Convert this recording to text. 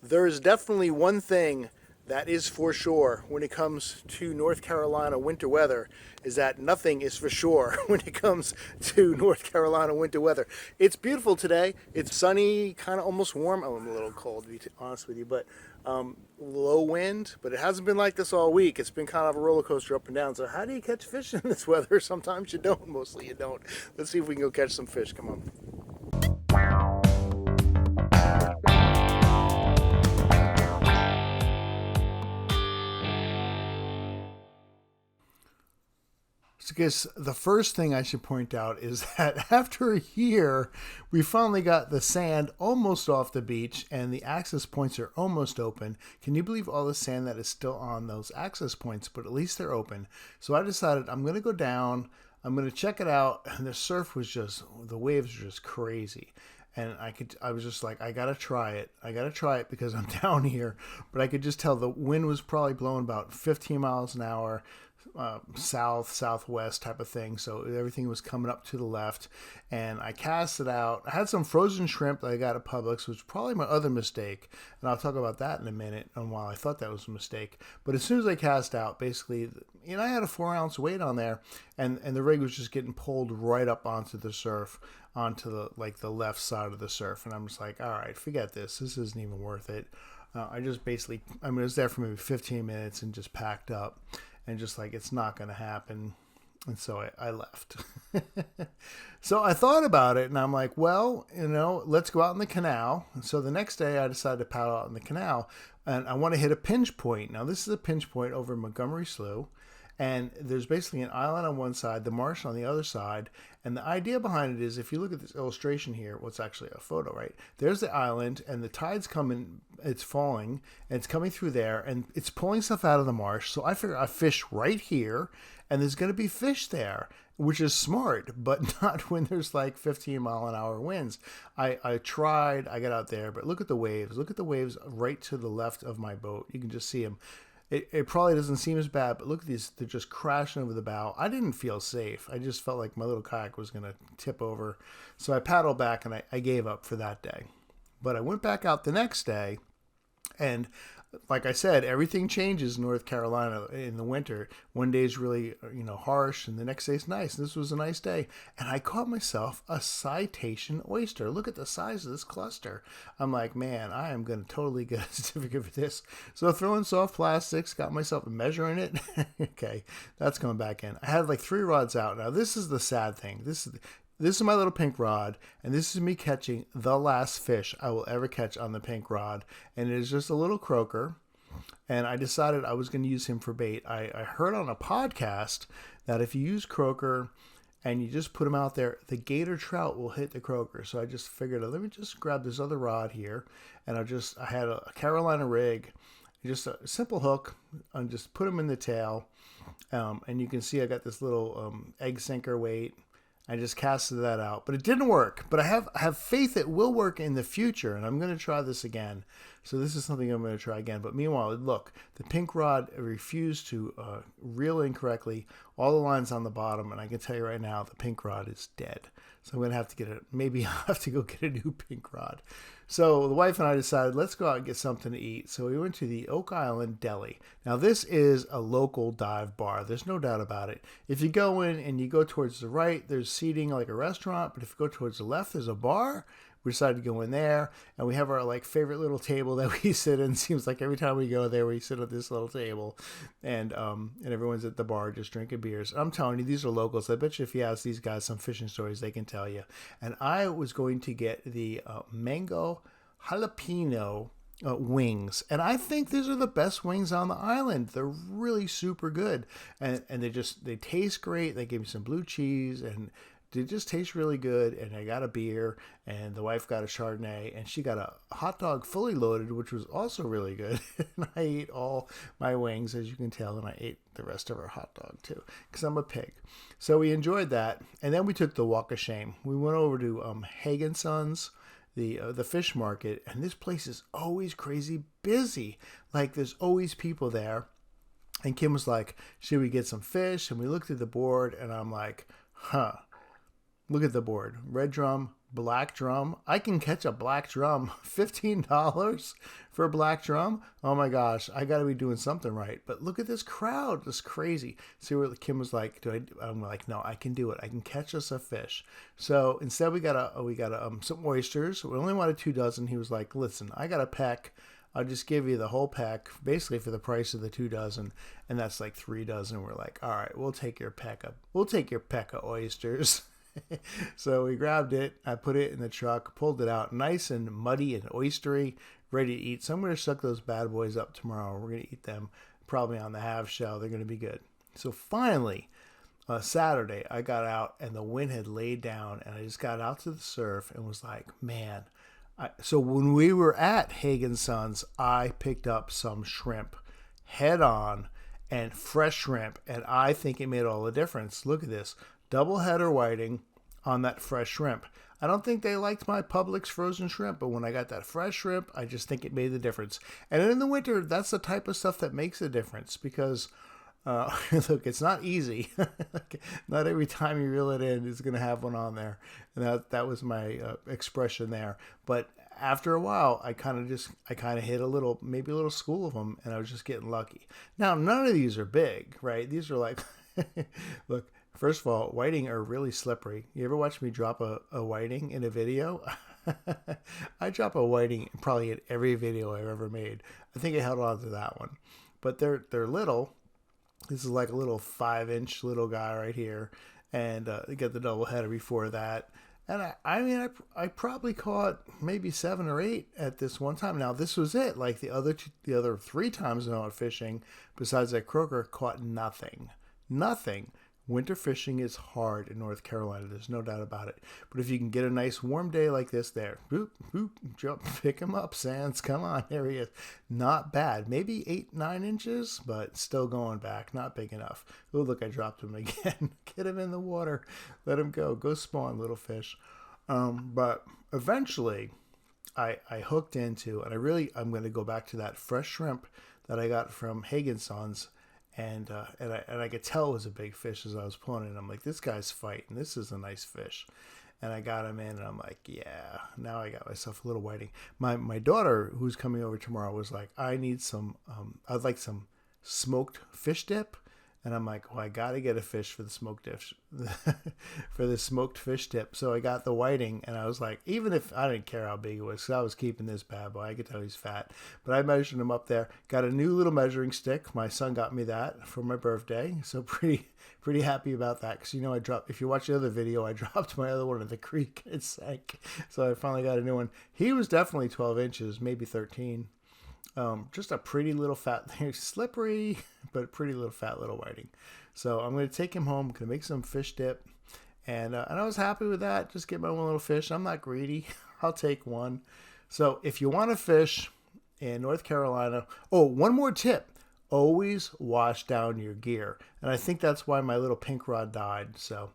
There is definitely one thing that is for sure when it comes to North Carolina winter weather, is that nothing is for sure when it comes to North Carolina winter weather. It's beautiful today. It's sunny, kind of almost warm. Oh, I'm a little cold, to be honest with you, but low wind. But it hasn't been like this all week. It's been kind of a roller coaster up and down. So how do you catch fish in this weather? Sometimes you don't. Mostly you don't. Let's see if we can go catch some fish. Come on. So I guess the first thing I should point out is that after a year, we finally got the sand almost off the beach and the access points are almost open. Can you believe all the sand that is still on those access points? But at least they're open. So I decided I'm going to go down. I'm going to check it out. And the surf was just, the waves were just crazy. And I was just like, I got to try it. I got to try it because I'm down here. But I could just tell the wind was probably blowing about 15 miles an hour. Southwest type of thing. So everything was coming up to the left, and I cast it out. I had some frozen shrimp that I got at Publix, which was probably my other mistake, and I'll talk about that in a minute on why I thought that was a mistake. But as soon as I cast out, basically, I had a 4-ounce weight on there, and the rig was just getting pulled right up onto the surf, onto the left side of the surf, and I'm just like, all right, forget this. This isn't even worth it. I just basically, I was there for maybe 15 minutes and just packed up. And just like, it's not going to happen. And so I left. So I thought about it and I'm like, well, let's go out in the canal. And so the next day I decided to paddle out in the canal and I want to hit a pinch point. Now this is a pinch point over Montgomery Slough. And there's basically an island on one side, the marsh on the other side. And the idea behind it is, if you look at this illustration here, what's actually a photo, right? There's the island, and the tide's coming, it's falling, and it's coming through there, and it's pulling stuff out of the marsh. So I figure I fish right here, and there's going to be fish there, which is smart, but not when there's like 15-mile-an-hour winds. I tried, I got out there, but look at the waves. Look at the waves right to the left of my boat. You can just see them. It probably doesn't seem as bad, but look at these. They're just crashing over the bow. I didn't feel safe. I just felt like my little kayak was going to tip over. So I paddled back and I gave up for that day. But I went back out the next day, and like I said, everything changes in North Carolina in the winter. One day is really, harsh, and the next day is nice. This was a nice day. And I caught myself a citation oyster. Look at the size of this cluster. I'm like, man, I am going to totally get a certificate for this. So throwing soft plastics, got myself measuring it. Okay, that's coming back in. I had like 3 rods out. Now, this is the sad thing. This is my little pink rod, and this is me catching the last fish I will ever catch on the pink rod. And it is just a little croaker, and I decided I was going to use him for bait. I heard on a podcast that if you use croaker and you just put him out there, the gator trout will hit the croaker. So I just figured, let me just grab this other rod here, and I had a Carolina rig, just a simple hook, and just put him in the tail. And you can see I got this little egg sinker weight. I just casted that out, but it didn't work. But I have faith it will work in the future, and I'm going to try this again. So this is something I'm going to try again. But meanwhile, look, the pink rod refused to reel in correctly. All the lines on the bottom, and I can tell you right now, the pink rod is dead. So I'm going to have to get it. Maybe I'll have to go get a new pink rod. So the wife and I decided, let's go out and get something to eat. So we went to the Oak Island Deli. Now this is a local dive bar. There's no doubt about it. If you go in and you go towards the right, there's seating like a restaurant. But if you go towards the left, there's a bar. We decided to go in there, and we have our favorite little table that we sit in. Seems like every time we go there, we sit at this little table, and everyone's at the bar just drinking beers. I'm telling you, these are locals. I bet you if you ask these guys some fishing stories, they can tell you. And I was going to get the mango jalapeno wings, and I think these are the best wings on the island. They're really super good, and they taste great. They gave me some blue cheese, and it just tastes really good. And I got a beer, and the wife got a Chardonnay, and she got a hot dog fully loaded, which was also really good. And I ate all my wings, as you can tell, and I ate the rest of our hot dog too, because I'm a pig. So we enjoyed that, and then we took the walk of shame. We went over to Haag and Sons, the fish market, and this place is always crazy busy. Like there's always people there. And Kim was like, should we get some fish? And we looked at the board, and I'm like, look at the board. Red drum, Black drum. I can catch a black drum. $15 for a black drum? Oh my gosh, I got to be doing something right. But look at this crowd. It's crazy. See what Kim was like, I'm like, no, I can do it. I can catch us a fish. So instead we got some oysters. We only wanted 2 dozen. He was like, listen, I got a peck. I'll just give you the whole pack basically for the price of the 2 dozen. And that's like 3 dozen. We're like, all right, we'll take your peck of oysters. So we grabbed it. I put it in the truck, pulled it out, nice and muddy and oystery, ready to eat. So I'm going to suck those bad boys up tomorrow. We're going to eat them probably on the half shell. They're going to be good. So finally, Saturday, I got out and the wind had laid down, and I just got out to the surf and was like, man. So when we were at Haag & Sons, I picked up some shrimp head on and fresh shrimp, and I think it made all the difference. Look at this. Double header whiting on that fresh shrimp. I don't think they liked my Publix frozen shrimp, but when I got that fresh shrimp, I just think it made the difference. And in the winter, that's the type of stuff that makes a difference because, look, it's not easy. Not every time you reel it in is going to have one on there. And that was my expression there. But after a while, I kind of hit maybe a little school of them, and I was just getting lucky. Now, none of these are big, right? These are like, look. First of all, whiting are really slippery. You ever watch me drop a whiting in a video? I drop a whiting probably in every video I've ever made. I think I held on to that one. But they're little. This is like a little 5-inch little guy right here. And they get the double header before that. And I probably caught maybe 7 or 8 at this one time. Now, this was it. Like the other 3 times I went fishing, besides that croaker, caught nothing. Nothing. Winter fishing is hard in North Carolina. There's no doubt about it. But if you can get a nice warm day like this there, boop, boop, jump, pick him up, Sands. Come on, there he is. Not bad. Maybe 8-9 inches, but still going back. Not big enough. Oh, look, I dropped him again. Get him in the water. Let him go. Go spawn, little fish. But eventually, I hooked into, and I'm going to go back to that fresh shrimp that I got from Haag & Sons. And I could tell it was a big fish as I was pulling it. I'm like, this guy's fighting. This is a nice fish. And I got him in, and I'm like, yeah, now I got myself a little whiting. My daughter, who's coming over tomorrow, was like, I'd like some smoked fish dip. And I'm like, well, I got to get a fish for the smoked dish, for the smoked fish dip. So I got the whiting, and I was like, even if I didn't care how big it was, because I was keeping this bad boy. I could tell he's fat. But I measured him up there. Got a new little measuring stick. My son got me that for my birthday. So pretty happy about that. Because, if you watch the other video, I dropped my other one in the creek. It sank. So I finally got a new one. He was definitely 12 inches, maybe 13. Just a pretty little fat, slippery, but pretty little fat little whiting. So I'm going to take him home. I'm going to make some fish dip. And I was happy with that. Just get my one little fish. I'm not greedy. I'll take one. So if you want to fish in North Carolina, one more tip. Always wash down your gear. And I think that's why my little pink rod died. So